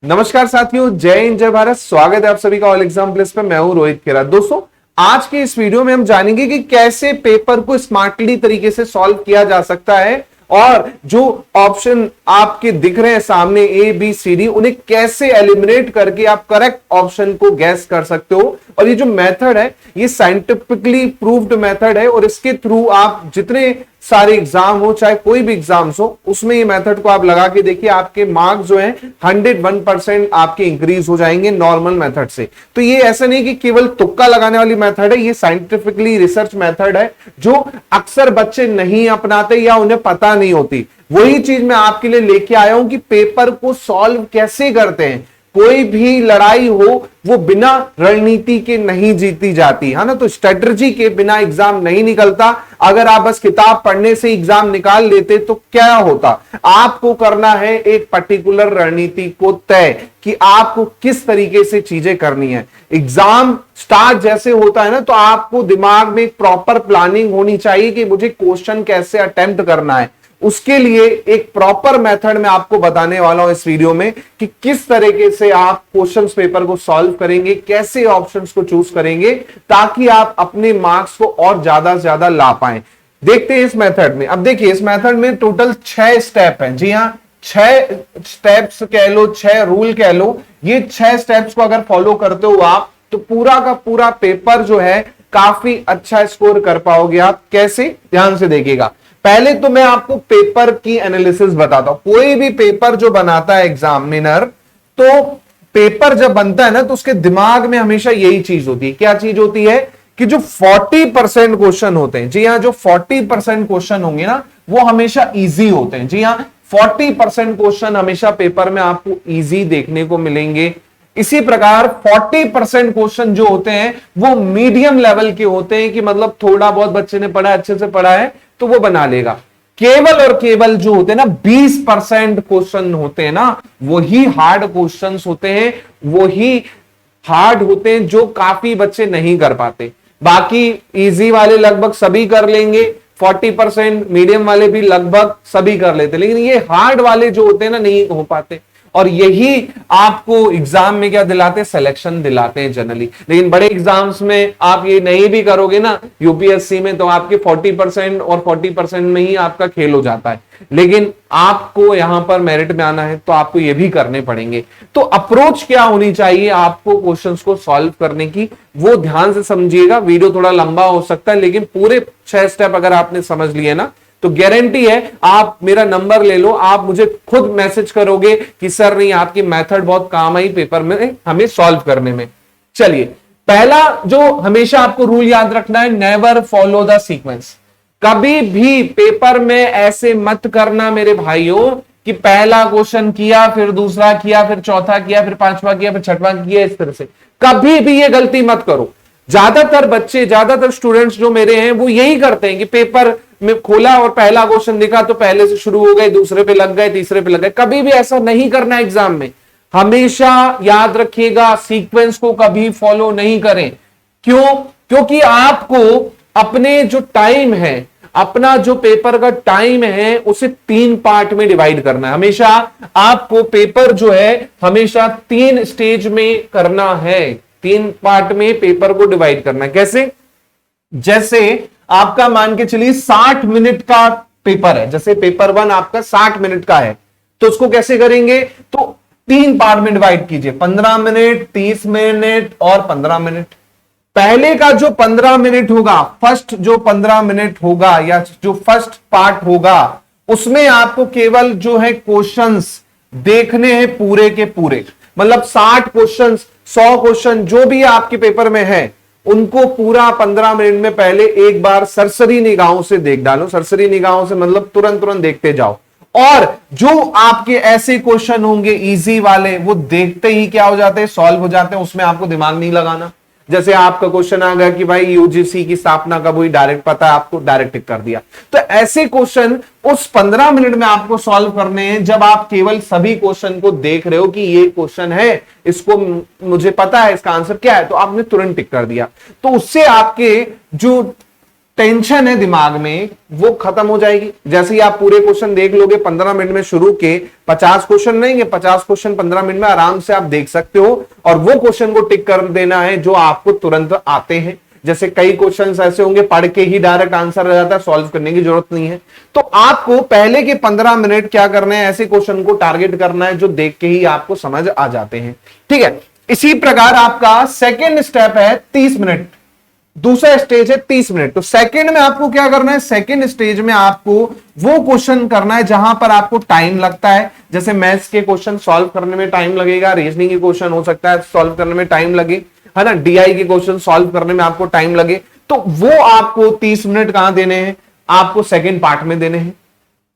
नमस्कार साथियों, जय हिंद जय भारत। स्वागत है आप सभी का ऑल एग्जाम प्लेस पे। मैं हूं रोहित खेरा। दोस्तों, आज के इस वीडियो में हम जानेंगे कि कैसे पेपर को स्मार्टली तरीके से सॉल्व किया जा सकता है और जो ऑप्शन आपके दिख रहे हैं सामने ए बी सी डी, उन्हें कैसे एलिमिनेट करके आप करेक्ट ऑप्शन को गैस कर सकते हो। और ये जो मेथड है ये साइंटिफिकली प्रूव्ड मेथड है और इसके थ्रू आप जितने सारे एग्जाम हो, चाहे कोई भी एग्जाम्स हो, उसमें ये मेथड को आप लगा के देखिए, आपके मार्क्स जो हैं 101% आपके इंक्रीज हो जाएंगे नॉर्मल मेथड से। तो ये ऐसा नहीं कि केवल तुक्का लगाने वाली मेथड है, ये साइंटिफिकली रिसर्च मेथड है जो अक्सर बच्चे नहीं अपनाते या उन्हें पता नहीं होती। वही चीज मैं आपके लिए लेके आया हूं कि पेपर को सॉल्व कैसे करते हैं। कोई भी लड़ाई हो वो बिना रणनीति के नहीं जीती जाती है ना। तो स्ट्रेटजी के बिना एग्जाम नहीं निकलता। अगर आप बस किताब पढ़ने से एग्जाम निकाल लेते तो क्या होता। आपको करना है एक पर्टिकुलर रणनीति को तय कि आपको किस तरीके से चीजें करनी है। एग्जाम स्टार्ट जैसे होता है ना, तो आपको दिमाग में एक प्रॉपर प्लानिंग होनी चाहिए कि मुझे क्वेश्चन कैसे अटेम्प्ट करना है। उसके लिए एक प्रॉपर मेथड मैं आपको बताने वाला हूं इस वीडियो में कि किस तरीके से आप क्वेश्चंस पेपर को सॉल्व करेंगे, कैसे ऑप्शंस को चूज करेंगे ताकि आप अपने मार्क्स को और ज्यादा से ज्यादा ला पाएं। देखते हैं इस मेथड में। अब देखिए, इस मेथड में टोटल 6 स्टेप हैं। जी हां, 6 स्टेप्स कह लो, 6 रूल कह लो। ये 6 स्टेप्स को अगर फॉलो करते हो आप तो पूरा का पूरा पेपर जो है काफी अच्छा स्कोर कर पाओगे आप। कैसे, ध्यान से देखिएगा। पहले तो मैं आपको पेपर की एनालिसिस बताता हूं। कोई भी पेपर जो बनाता है एग्जामिनर, तो पेपर जब बनता है ना तो उसके दिमाग में हमेशा यही चीज होती है। क्या चीज होती है कि जो 40% क्वेश्चन होते हैं, जी हां, जो 40% क्वेश्चन होंगे ना वो हमेशा इजी होते हैं। जी हां, 40% क्वेश्चन हमेशा पेपर में आपको इजी देखने को मिलेंगे। इसी प्रकार 40% क्वेश्चन जो होते हैं वो मीडियम लेवल के होते हैं कि मतलब थोड़ा बहुत बच्चे ने पढ़ा, अच्छे से पढ़ा है तो वो बना लेगा। केवल और केवल जो होते हैं ना 20% क्वेश्चन होते हैं ना, वही हार्ड क्वेश्चंस होते हैं, वही हार्ड होते हैं जो काफी बच्चे नहीं कर पाते। बाकी इजी वाले लगभग सभी कर लेंगे, 40% मीडियम वाले भी लगभग सभी कर लेते, लेकिन ये हार्ड वाले जो होते हैं ना नहीं हो पाते। और यही आपको एग्जाम में क्या दिलाते हैं, सिलेक्शन दिलाते हैं जनरली। लेकिन बड़े एग्जाम्स में आप ये नहीं भी करोगे ना, यूपीएससी में, तो आपके 40% और 40% में ही आपका खेल हो जाता है। लेकिन आपको यहां पर मेरिट में आना है तो आपको ये भी करने पड़ेंगे। तो अप्रोच क्या होनी चाहिए आपको क्वेश्चंस को सॉल्व करने की, वो ध्यान से समझिएगा। वीडियो थोड़ा लंबा हो सकता है, लेकिन पूरे 6 स्टेप अगर आपने समझ लिए ना तो गारंटी है, आप मेरा नंबर ले लो, आप मुझे खुद मैसेज करोगे कि सर नहीं, आपकी मेथड बहुत काम आई पेपर में हमें सॉल्व करने में। चलिए, पहला जो हमेशा आपको रूल याद रखना है, नेवर फॉलो द सीक्वेंस। कभी भी पेपर में ऐसे मत करना मेरे भाइयों कि पहला क्वेश्चन किया, फिर दूसरा किया, फिर चौथा किया, फिर पांचवा किया, फिर छठवां किया। इस तरह से कभी भी ये गलती मत करो। ज्यादातर बच्चे, ज्यादातर स्टूडेंट्स जो मेरे हैं वो यही करते हैं कि पेपर में खोला और पहला क्वेश्चन दिखा तो पहले से शुरू हो गए, दूसरे पे लग गए, तीसरे पे लग गए। कभी भी ऐसा नहीं करना एग्जाम में। हमेशा याद रखिएगा, सीक्वेंस को कभी फॉलो नहीं करें। क्यों? क्योंकि आपको अपने जो टाइम है, अपना जो पेपर का टाइम है, उसे 3 पार्ट में डिवाइड करना है। हमेशा आपको पेपर जो है हमेशा 3 स्टेज में करना है। 3 पार्ट में पेपर को डिवाइड करना है। कैसे? जैसे आपका मान के चलिए 60 मिनट का पेपर है, जैसे पेपर 1 आपका 60 मिनट का है, तो उसको कैसे करेंगे? तो 3 पार्ट में डिवाइड कीजिए, 15 मिनट, 30 मिनट और 15 मिनट। पहले का जो 15 मिनट होगा, फर्स्ट जो 15 मिनट होगा या जो फर्स्ट पार्ट होगा, उसमें आपको केवल जो है क्वेश्चंस देखने हैं पूरे के पूरे। मतलब 60 क्वेश्चंस, 100 क्वेश्चन जो भी आपके पेपर में है, उनको पूरा 15 मिनट में पहले एक बार सरसरी निगाहों से देख डालो। सरसरी निगाहों से मतलब तुरंत तुरंत देखते जाओ। और जो आपके ऐसे क्वेश्चन होंगे इजी वाले, वो देखते ही क्या हो जाते हैं, सॉल्व हो जाते हैं। उसमें आपको दिमाग नहीं लगाना। जैसे आपका क्वेश्चन आ गया कि भाई यूजीसी की स्थापना कब हुई, डायरेक्ट पता है आपको, डायरेक्ट टिक कर दिया। तो ऐसे क्वेश्चन उस 15 मिनट में आपको सॉल्व करने हैं जब आप केवल सभी क्वेश्चन को देख रहे हो कि ये क्वेश्चन है, इसको मुझे पता है इसका आंसर क्या है, तो आपने तुरंत टिक कर दिया। तो उससे आपके जो टेंशन है दिमाग में वो खत्म हो जाएगी। जैसे ही आप पूरे क्वेश्चन देख लोगे 15 मिनट में, शुरू के 50 क्वेश्चन रहेंगे, 50 क्वेश्चन 15 मिनट में आराम से आप देख सकते हो, और वो क्वेश्चन को टिक कर देना है जो आपको तुरंत आते हैं। जैसे कई क्वेश्चंस ऐसे होंगे पढ़ के ही डायरेक्ट आंसर आ जाता है, सॉल्व करने की जरूरत नहीं है। तो आपको पहले के 15 मिनट क्या करना है, ऐसे क्वेश्चन को टारगेट करना है जो देख के ही आपको समझ आ जाते हैं। ठीक है, इसी प्रकार आपका सेकेंड स्टेप है 30 मिनट, दूसरा स्टेज है 30 मिनट। तो सेकंड में आपको क्या करना है, सेकंड स्टेज में आपको वो क्वेश्चन करना है जहां पर आपको टाइम लगता है। जैसे मैथ्स के क्वेश्चन सॉल्व करने में टाइम लगेगा, रीजनिंग के क्वेश्चन हो सकता है सॉल्व करने में टाइम लगे, है ना, डीआई के क्वेश्चन सॉल्व करने में आपको टाइम लगे, तो वो आपको 30 मिनट कहां देने हैं, आपको सेकेंड पार्ट में देने हैं।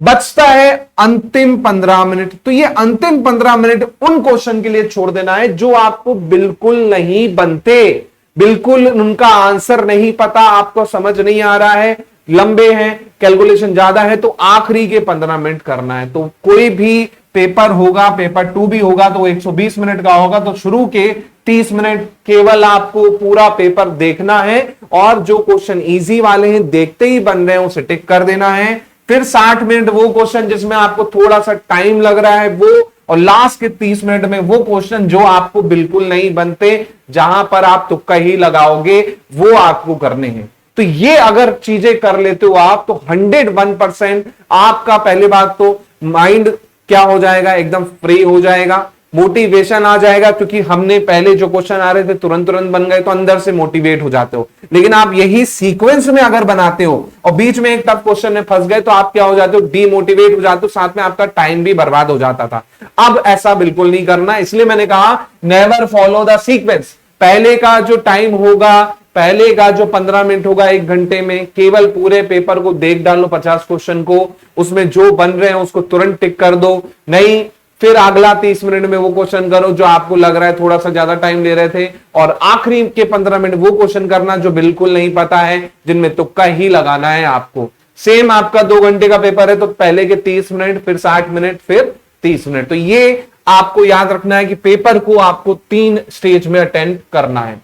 बचता है अंतिम 15 मिनट। तो ये अंतिम 15 मिनट उन क्वेश्चन के लिए छोड़ देना है जो आपको बिल्कुल नहीं बनते, बिल्कुल उनका आंसर नहीं पता, आपको समझ नहीं आ रहा है, लंबे हैं, कैलकुलेशन ज्यादा है, तो आखिरी के 15 मिनट करना है। तो कोई भी पेपर होगा, पेपर 2 भी होगा तो 120 मिनट का होगा, तो शुरू के 30 मिनट केवल आपको पूरा पेपर देखना है, और जो क्वेश्चन इजी वाले हैं देखते ही बन रहे हैं उसे टिक कर देना है। फिर 60 मिनट वो क्वेश्चन जिसमें आपको थोड़ा सा टाइम लग रहा है वो, और लास्ट के 30 मिनट में वो क्वेश्चन जो आपको बिल्कुल नहीं बनते, जहां पर आप तुक्का ही लगाओगे, वो आपको करने हैं। तो ये अगर चीजें कर लेते हो आप, तो 101% आपका पहले बात तो माइंड क्या हो जाएगा, एकदम फ्री हो जाएगा, मोटिवेशन आ जाएगा, क्योंकि हमने पहले जो क्वेश्चन आ रहे थे तुरंत तुरंत बन गए, तो अंदर से मोटिवेट हो जाते हो। लेकिन आप यही सीक्वेंस में अगर बनाते हो और बीच में एक टफ क्वेश्चन में फंस गए, तो आप क्या हो जाते हो, डीमोटिवेट हो जाते हो, साथ में आपका टाइम भी बर्बाद हो जाता था। अब ऐसा बिल्कुल नहीं करना, इसलिए मैंने कहा नेवर फॉलो द सीक्वेंस। पहले का जो टाइम होगा, पहले का जो 15 मिनट होगा 1 घंटे में, केवल पूरे पेपर को देख डालो, 50 क्वेश्चन को, उसमें जो बन रहे हैं उसको तुरंत टिक कर दो। नहीं, फिर अगला 30 मिनट में वो क्वेश्चन करो जो आपको लग रहा है थोड़ा सा ज्यादा टाइम ले रहे थे, और आखिरी के 15 मिनट वो क्वेश्चन करना जो बिल्कुल नहीं पता है, जिनमें तुक्का ही लगाना है आपको। सेम आपका 2 घंटे का पेपर है, तो पहले के 30 मिनट, फिर 60 मिनट, फिर 30 मिनट। तो ये आपको याद रखना है कि पेपर को आपको 3 स्टेज में अटेंड करना है।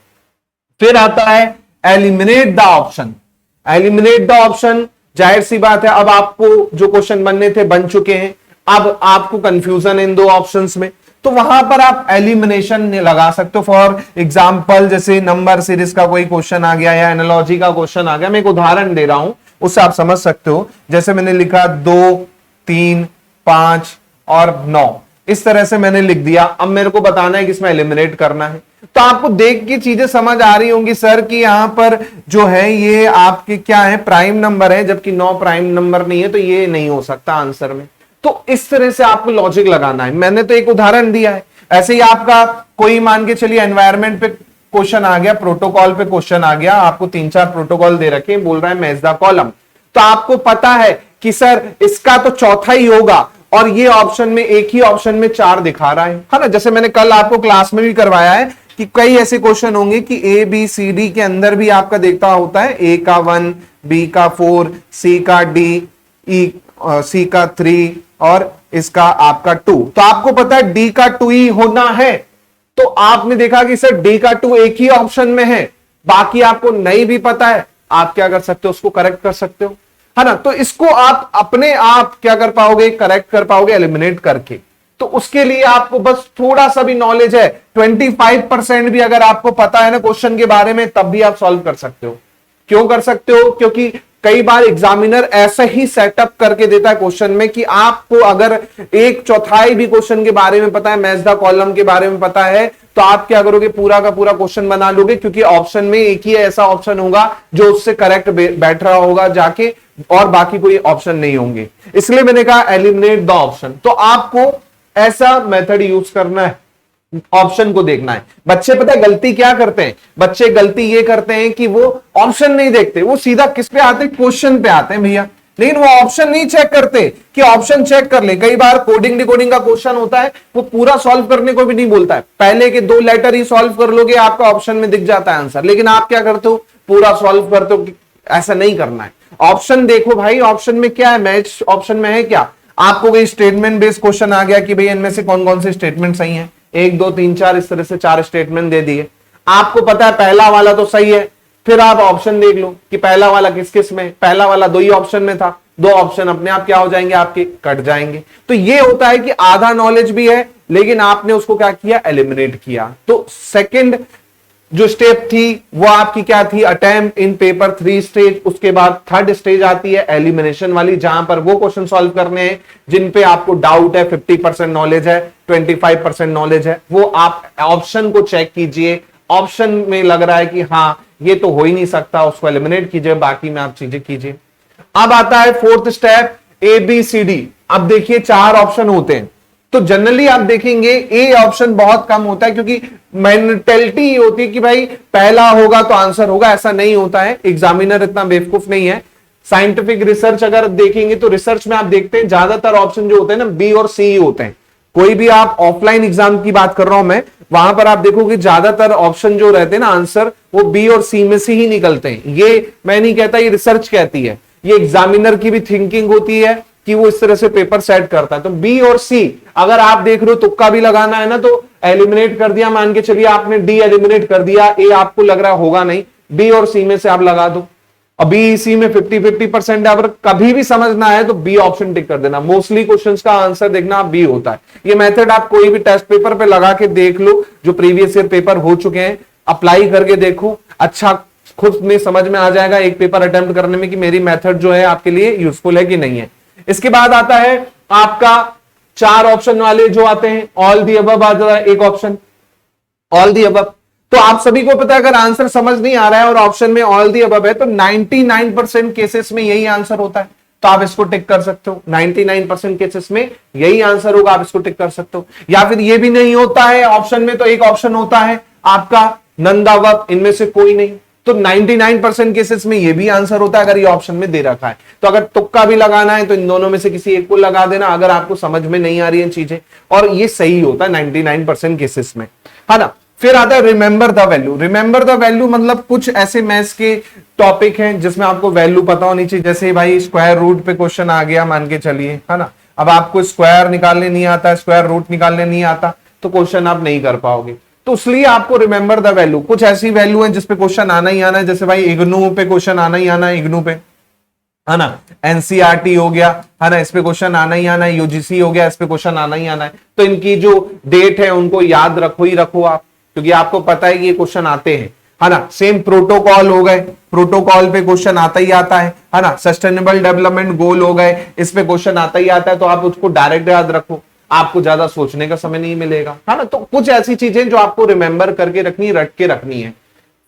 फिर आता है eliminate the option. Eliminate the option, जाहिर सी बात है, अब आपको जो क्वेश्चन बनने थे बन चुके हैं, अब आपको कंफ्यूजन इन 2 ऑप्शंस में, तो वहां पर आप एलिमिनेशन लगा सकते हो। फॉर एग्जांपल, जैसे नंबर सीरीज का कोई क्वेश्चन आ गया या एनालॉजी का क्वेश्चन आ गया, मैं एक उदाहरण दे रहा हूं, उससे आप समझ सकते हो। जैसे मैंने लिखा 2, 3, 5 और 9, इस तरह से मैंने लिख दिया। अब मेरे को बताना है कि इसमें एलिमिनेट करना है। तो आपको देख के चीजें समझ आ रही होंगी सर कि यहां पर जो है ये आपके क्या है, प्राइम नंबर है, जबकि 9 प्राइम नंबर नहीं है, तो ये नहीं हो सकता आंसर में। तो इस तरह से आपको लॉजिक लगाना है। मैंने तो एक उदाहरण दिया है। ऐसे ही आपका कोई मान के चलिए एनवायरमेंट पे क्वेश्चन आ गया, प्रोटोकॉल पे क्वेश्चन आ गया, आपको 3-4 प्रोटोकॉल दे रखे, बोल रहा है मैच द कॉलम। तो आपको पता है कि सर इसका तो चौथा ही होगा, और ये ऑप्शन में, एक ही ऑप्शन में 4 दिखा रहा है ना। जैसे मैंने कल आपको क्लास में भी करवाया है कि कई ऐसे क्वेश्चन होंगे कि ABCD के अंदर भी आपका देखता होता है, A का 1, B का 4, C का D, C का 3 और इसका आपका 2। तो आपको पता है D का 2 ही होना है। तो आपने देखा कि सर D का 2 एक ही ऑप्शन में है, बाकी आपको नहीं भी पता है, आप क्या कर सकते हो, उसको करेक्ट कर सकते हो, है ना। तो इसको आप अपने आप क्या कर पाओगे, करेक्ट कर पाओगे एलिमिनेट करके। तो उसके लिए आपको बस थोड़ा सा भी नॉलेज है, 25% भी अगर आपको पता है ना क्वेश्चन के बारे में, तब भी आप सॉल्व कर सकते हो। क्यों कर सकते हो, क्योंकि कई बार एग्जामिनर ऐसा ही सेटअप करके देता है क्वेश्चन में कि आपको अगर 1/4 भी क्वेश्चन के बारे में पता है, मैच द कॉलम के बारे में पता है, तो आप क्या करोगे, पूरा का पूरा क्वेश्चन बना लोगे, क्योंकि ऑप्शन में एक ही ऐसा ऑप्शन होगा जो उससे करेक्ट बैठ रहा होगा जाके, और बाकी कोई ऑप्शन नहीं होंगे। इसलिए मैंने कहा एलिमिनेट द ऑप्शन। तो आपको ऐसा मेथड यूज करना है, ऑप्शन को देखना है। बच्चे पता है गलती क्या करते हैं, बच्चे गलती ये करते हैं कि वो ऑप्शन नहीं देखते, वो सीधा किस पे आते हैं, क्वेश्चन पे आते हैं भैया, लेकिन वो ऑप्शन नहीं चेक करते कि ऑप्शन चेक कर ले। कई बार कोडिंग डिकोडिंग का क्वेश्चन होता है, वो पूरा सॉल्व करने को भी नहीं बोलता है, पहले के 2 लेटर ही सॉल्व कर लोगे, आपका ऑप्शन में दिख जाता है आंसर, लेकिन आप क्या करते हो, पूरा सॉल्व करते हो। ऐसा नहीं करना है, ऑप्शन देखो भाई, ऑप्शन में क्या है, मैच ऑप्शन में है क्या। आपको कोई स्टेटमेंट बेस्ड क्वेश्चन आ गया कि भाई इनमें से कौन कौन से स्टेटमेंट सही हैं, 1 2 3 4 इस तरह से 4 स्टेटमेंट दे दिए, आपको पता है पहला वाला तो सही है, फिर आप ऑप्शन देख लो कि पहला वाला किस किस में, पहला वाला 2 ही ऑप्शन में था, 2 ऑप्शन अपने आप क्या हो जाएंगे, आपके कट जाएंगे। तो ये होता है कि आधा नॉलेज भी है लेकिन आपने उसको क्या किया, एलिमिनेट किया। तो सेकंड जो स्टेप थी वो आपकी क्या थी, अटेम्प्ट इन पेपर 3 स्टेज। उसके बाद थर्ड स्टेज आती है एलिमिनेशन वाली, जहां पर वो क्वेश्चन सॉल्व करने हैं जिन पे आपको डाउट है, 50% नॉलेज है, 25% नॉलेज है। वो आप ऑप्शन को चेक कीजिए, ऑप्शन में लग रहा है कि हाँ ये तो हो ही नहीं सकता, उसको एलिमिनेट कीजिए, बाकी में आप चीजें कीजिए। अब आता है फोर्थ स्टेप, ABCD। अब देखिए 4 ऑप्शन होते हैं, तो जनरली आप देखेंगे ए ऑप्शन बहुत कम होता है, क्योंकि मेंटेलिटी ये होती है कि भाई पहला होगा तो आंसर होगा, ऐसा नहीं होता है। एग्जामिनर इतना बेवकूफ नहीं है। साइंटिफिक रिसर्च अगर देखेंगे तो रिसर्च में आप देखते हैं ज्यादातर ऑप्शन जो होते हैं ना, बी और सी ही होते हैं। कोई भी आप ऑफलाइन एग्जाम की बात कर रहा हूं मैं, वहां पर आप देखोगे ज्यादातर ऑप्शन जो रहते हैं ना आंसर, वो बी और सी में से ही निकलते हैं। ये मैं नहीं कहता, ये रिसर्च कहती है, ये एग्जामिनर की भी थिंकिंग होती है कि वो इस तरह से पेपर सेट करता है। तो बी और सी अगर आप देख रहे हो, तुक्का भी लगाना है ना, तो एलिमिनेट कर दिया, मान के चलिए आपने डी एलिमिनेट कर दिया, ए आपको लग रहा होगा नहीं, बी और सी में से आप लगा दो। अब बी सी में 50-50% अगर कभी भी समझना है तो बी ऑप्शन टिक कर देना। मोस्टली क्वेश्चंस का आंसर देखना बी होता है। ये मेथड आप कोई भी टेस्ट पेपर पे लगा के देख लो, जो प्रीवियस ईयर पेपर हो चुके हैं, अप्लाई करके देखो, अच्छा खुद में समझ में आ जाएगा एक पेपर अटेम्प्ट करने में कि मेरी मेथड जो है आपके लिए यूजफुल है कि नहीं है। इसके बाद आता है आपका 4 ऑप्शन वाले जो आते हैं, ऑल दी अबव आ जाता है एक ऑप्शन, ऑल दी अबव। तो आप सभी को पता है अगर आंसर समझ नहीं आ रहा है और ऑप्शन में ऑल दी अबव है तो 99% केसेस में यही आंसर होता है, तो आप इसको टिक कर सकते हो। 99% केसेस में यही आंसर होगा, आप इसको टिक कर सकते हो। या फिर ये भी नहीं होता है ऑप्शन में, तो एक ऑप्शन होता है आपका नंदावत, इनमें से कोई नहीं, तो 99% केसेस में ये भी आंसर होता है अगर ये ऑप्शन में दे रखा है। तो अगर तुक्का भी लगाना है तो इन दोनों में से किसी एक को लगा देना अगर आपको समझ में नहीं आ रही है चीजें, और ये सही होता है 99% केसेस में, है ना। फिर आता है remember the value. Remember the value मतलब कुछ ऐसे मैथ्स के टॉपिक हैं जिसमें आपको वैल्यू पता होनी चाहिए। जैसे भाई स्क्वायर रूट पे क्वेश्चन आ गया मान के चलिए, है ना, अब आपको स्क्वायर निकालने नहीं आता, स्क्वायर रूट निकालने नहीं आता, तो क्वेश्चन आप नहीं कर पाओगे। तो इसलिए आपको रिमेंबर द वैल्यू, कुछ ऐसी वैल्यू है जिसपे क्वेश्चन आना ही आना है। जैसे भाई इग्नू पे क्वेश्चन आना ही आना है, इग्नू पे, है ना, एनसीईआरटी हो गया, है ना, इस पे क्वेश्चन आना ही आना है, यूजीसी हो गया, इस पे क्वेश्चन आना ही आना है। तो इनकी जो डेट है उनको याद रखो ही रखो आप, क्योंकि आपको पता है कि ये क्वेश्चन आते हैं, है ना। सेम प्रोटोकॉल हो गए, प्रोटोकॉल पे क्वेश्चन आता ही आता है ना। सस्टेनेबल डेवलपमेंट गोल हो गए, इस पे क्वेश्चन आता ही आता है, तो आप उसको डायरेक्ट याद रखो, आपको ज्यादा सोचने का समय नहीं मिलेगा, है ना। तो कुछ ऐसी चीजें जो आपको रिमेंबर करके रखनी, रट के रखनी है।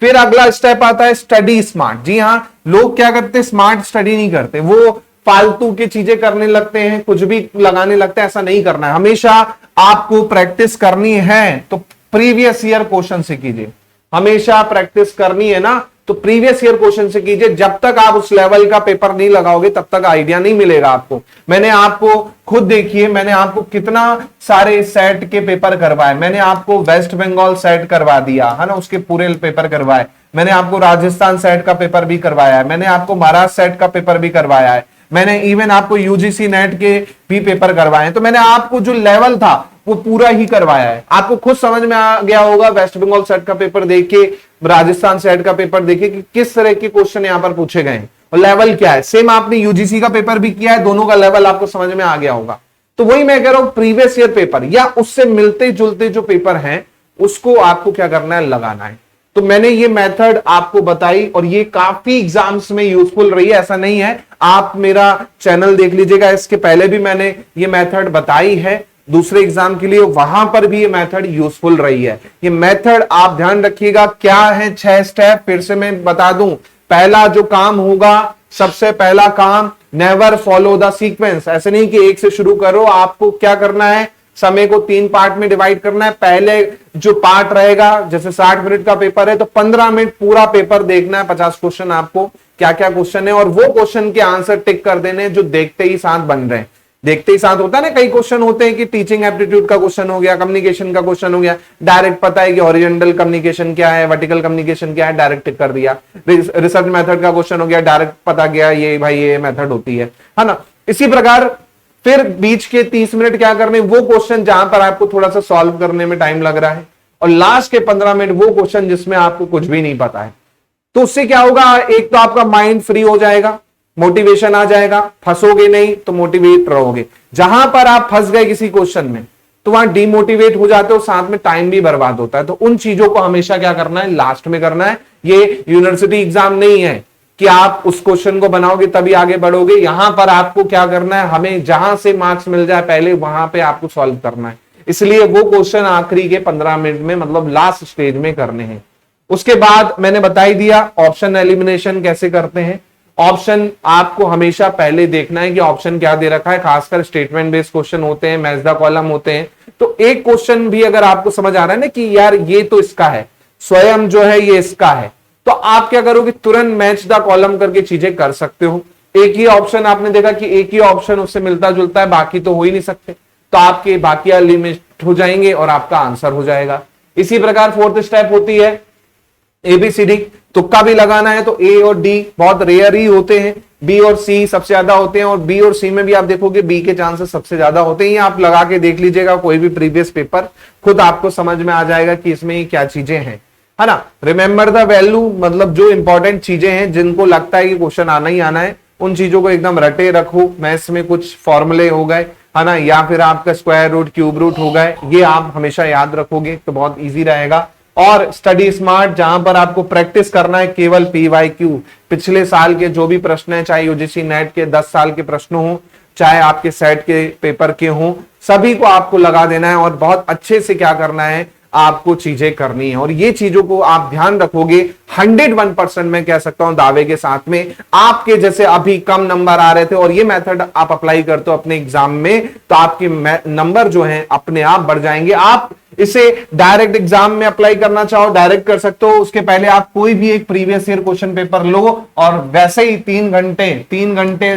फिर अगला स्टेप आता है स्टडी स्मार्ट। जी हाँ, लोग क्या करते हैं, स्मार्ट स्टडी नहीं करते, वो फालतू की चीजें करने लगते हैं, कुछ भी लगाने लगते हैं। ऐसा नहीं करना है, हमेशा आपको प्रैक्टिस करनी है तो प्रीवियस ईयर क्वेश्चन से कीजिए। हमेशा प्रैक्टिस करनी है ना तो प्रीवियस ईयर क्वेश्चन से कीजिए। जब तक आप उस लेवल का पेपर नहीं लगाओगे तब तक आइडिया नहीं मिलेगा आपको। मैंने आपको खुद देखिए, मैंने आपको कितना सारे सेट के पेपर करवाए। मैंने आपको वेस्ट बंगाल सेट करवा दिया, है ना, उसके पूरे पेपर करवाए। मैंने आपको राजस्थान सेट का पेपर भी करवाया है, मैंने आपको महाराष्ट्र सेट का पेपर भी करवाया है, मैंने इवन आपको यूजीसी नेट के भी पेपर करवाए हैं। तो मैंने आपको जो लेवल था वो पूरा ही करवाया है। आपको खुद समझ में आ गया होगा वेस्ट बंगाल सेट का पेपर देखे, राजस्थान सेट का पेपर देखे कि किस तरह के क्वेश्चन यहां पर पूछे गए हैं और लेवल क्या है। सेम आपने यूजीसी का पेपर भी किया है, दोनों का लेवल आपको समझ में आ गया होगा। तो वही मैं कह रहा हूं, प्रीवियस ईयर पेपर या उससे मिलते जुलते जो पेपर हैं उसको आपको क्या करना है, लगाना है। तो मैंने ये मेथड आपको बताई और ये काफी एग्जाम्स में यूजफुल रही है। ऐसा नहीं है, आप मेरा चैनल देख लीजिएगा, इसके पहले भी मैंने ये मेथड बताई है दूसरे एग्जाम के लिए, वहां पर भी ये मेथड यूजफुल रही है। ये मेथड आप ध्यान रखिएगा। क्या है 6 स्टेप, फिर से मैं बता दूं। पहला जो काम होगा, सबसे पहला काम, नेवर फॉलो द सीक्वेंस। ऐसे नहीं कि एक से शुरू करो, आपको क्या करना है, समय को 3 पार्ट में डिवाइड करना है। पहले जो पार्ट रहेगा, जैसे 60 मिनट का पेपर है तो 15 मिनट पूरा पेपर देखना है, 50 क्वेश्चन आपको क्या क्या क्वेश्चन है और वो क्वेश्चन के आंसर टिक कर देने जो देखते ही साथ बन रहे हैं। देखते ही साथ होता है ना, कई क्वेश्चन होते हैं कि टीचिंग एप्टीट्यूड का क्वेश्चन हो गया, कम्युनिकेशन का क्वेश्चन हो गया, डायरेक्ट पता है कि हॉरिजॉन्टल कम्युनिकेशन क्या है, वर्टिकल कम्युनिकेशन क्या है, डायरेक्ट टिक कर दिया। रिसर्च मेथड का क्वेश्चन हो गया, डायरेक्ट पता गया ये भाई ये मेथड होती है ना। इसी प्रकार फिर बीच के 30 मिनट क्या करने, वो क्वेश्चन जहां पर आपको थोड़ा सा सॉल्व करने में टाइम लग रहा है, और लास्ट के 15 मिनट वो क्वेश्चन जिसमें आपको कुछ भी नहीं पता है। तो उससे क्या होगा, एक तो आपका माइंड फ्री हो जाएगा, मोटिवेशन आ जाएगा, फंसोगे नहीं तो मोटिवेट रहोगे। जहां पर आप फंस गए किसी क्वेश्चन में तो वहां डिमोटिवेट हो जाते हो, साथ में टाइम भी बर्बाद होता है। तो उन चीजों को हमेशा क्या करना है, लास्ट में करना है। ये यूनिवर्सिटी एग्जाम नहीं है कि आप उस क्वेश्चन को बनाओगे तभी आगे बढ़ोगे। यहां पर आपको क्या करना है, हमें जहां से मार्क्स मिल जाए पहले वहां पे आपको सॉल्व करना है। इसलिए वो क्वेश्चन आखिरी के 15 मिनट में, मतलब लास्ट स्टेज में करने हैं। उसके बाद मैंने बता ही दिया ऑप्शन एलिमिनेशन कैसे करते हैं। ऑप्शन आपको हमेशा पहले देखना है कि ऑप्शन क्या दे रखा है, खासकर स्टेटमेंट बेस्ड क्वेश्चन होते हैं, मैच द कॉलम होते हैं। तो एक क्वेश्चन भी अगर आपको समझ आ रहा है ना कि यार ये तो इसका है, स्वयं जो है ये इसका है, तो आप क्या करोगे, तुरंत मैच द कॉलम करके चीजें कर सकते हो। एक ही ऑप्शन आपने देखा कि एक ही ऑप्शन उससे मिलता जुलता है, बाकी तो हो ही नहीं सकते, तो आपके बाकी एलिमिनेट हो जाएंगे और आपका आंसर हो जाएगा। इसी प्रकार फोर्थ स्टेप होती है एबीसीडी। तुक्का भी लगाना है तो ए और डी बहुत रेयर ही होते हैं, बी और सी सबसे ज्यादा होते हैं, और बी और सी में भी आप देखोगे बी के चांसेस सबसे ज्यादा होते हैं। आप लगा के देख लीजिएगा कोई भी प्रीवियस पेपर, खुद आपको समझ में आ जाएगा कि इसमें क्या चीजें हैं, है ना। रिमेंबर द वैल्यू, मतलब जो इंपॉर्टेंट चीजें हैं जिनको लगता है कि क्वेश्चन आना ही आना है, उन चीजों को एकदम रटे रखो। मैथ्स में कुछ फॉर्मूले हो गए, है ना, या फिर आपका स्क्वायर रूट, क्यूब रूट हो गए, ये आप हमेशा याद रखोगे तो बहुत ईजी रहेगा। और स्टडी स्मार्ट, जहां पर आपको प्रैक्टिस करना है केवल पीवाईक्यू, पिछले साल के जो भी प्रश्न है, चाहे यूजीसी नेट के 10 साल के प्रश्न हो, चाहे आपके सेट के पेपर के हो, सभी को आपको लगा देना है और बहुत अच्छे से क्या करना है, आपको चीजें करनी है। और ये चीजों को आप ध्यान रखोगे 101% मैं कह सकता हूं दावे के साथ में, आपके जैसे अभी कम नंबर आ रहे थे और ये मेथड आप अप्लाई करते हो अपने एग्जाम में, तो आपके नंबर जो हैं अपने आप बढ़ जाएंगे। आप इसे डायरेक्ट एग्जाम में अप्लाई करना चाहो डायरेक्ट कर सकते हो, उसके पहले आप कोई भी एक प्रीवियस ईयर क्वेश्चन पेपर लो और वैसे ही 3 घंटे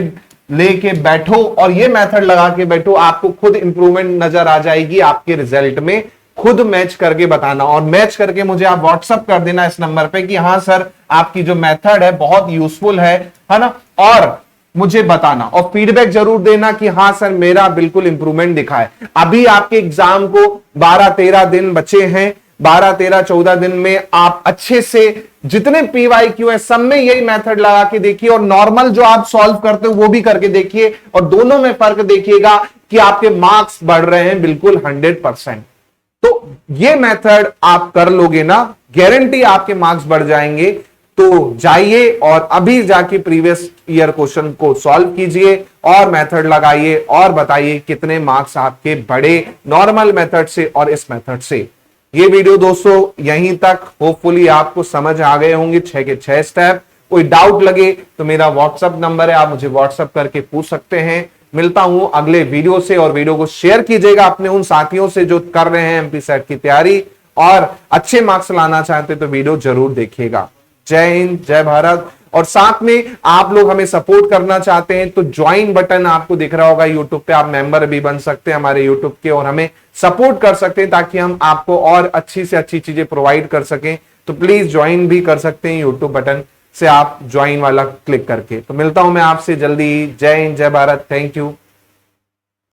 लेके बैठो और ये मेथड लगा के बैठो, आपको खुद इंप्रूवमेंट नजर आ जाएगी आपके रिजल्ट में। खुद मैच करके बताना और मैच करके मुझे आप व्हाट्सअप कर देना इस नंबर पे कि हाँ सर आपकी जो मेथड है बहुत यूजफुल है ना, और मुझे बताना और फीडबैक जरूर देना कि हाँ सर मेरा बिल्कुल इंप्रूवमेंट दिखा है। अभी आपके एग्जाम को 12-13 दिन बचे हैं, 12-13-14 दिन में आप अच्छे से जितने पीवाईक्यू है सब में यही मेथड लगा के देखिए और नॉर्मल जो आप सॉल्व करते हो वो भी करके देखिए और दोनों में फर्क देखिएगा कि आपके मार्क्स बढ़ रहे हैं बिल्कुल 100%। तो ये मेथड आप कर लोगे ना, गारंटी आपके मार्क्स बढ़ जाएंगे। तो जाइए और अभी जाके प्रीवियस ईयर क्वेश्चन को सॉल्व कीजिए और मेथड लगाइए और बताइए कितने मार्क्स आपके बढ़े नॉर्मल मेथड से और इस मेथड से। ये वीडियो दोस्तों यहीं तक, होपफुली आपको समझ आ गए होंगे 6 के 6 स्टेप। कोई डाउट लगे तो मेरा व्हाट्सएप नंबर है, आप मुझे व्हाट्सएप करके पूछ सकते हैं। मिलता हूं अगले वीडियो से और वीडियो को शेयर कीजिएगा अपने उन साथियों से जो कर रहे हैं एमपी सेट की तैयारी और अच्छे मार्क्स लाना चाहते तो वीडियो जरूर देखिएगा। जय हिंद, जय भारत। और साथ में आप लोग हमें सपोर्ट करना चाहते हैं तो ज्वाइन बटन आपको दिख रहा होगा यूट्यूब पे, आप मेंबर भी बन सकते हैं हमारे यूट्यूब के और हमें सपोर्ट कर सकते हैं ताकि हम आपको और अच्छी से अच्छी चीजें प्रोवाइड कर सकें। तो प्लीज ज्वाइन भी कर सकते हैं यूट्यूब बटन से आप ज्वाइन वाला क्लिक करके। तो मिलता हूं मैं आपसे जल्दी। जय हिंद, जय भारत, थैंक यू।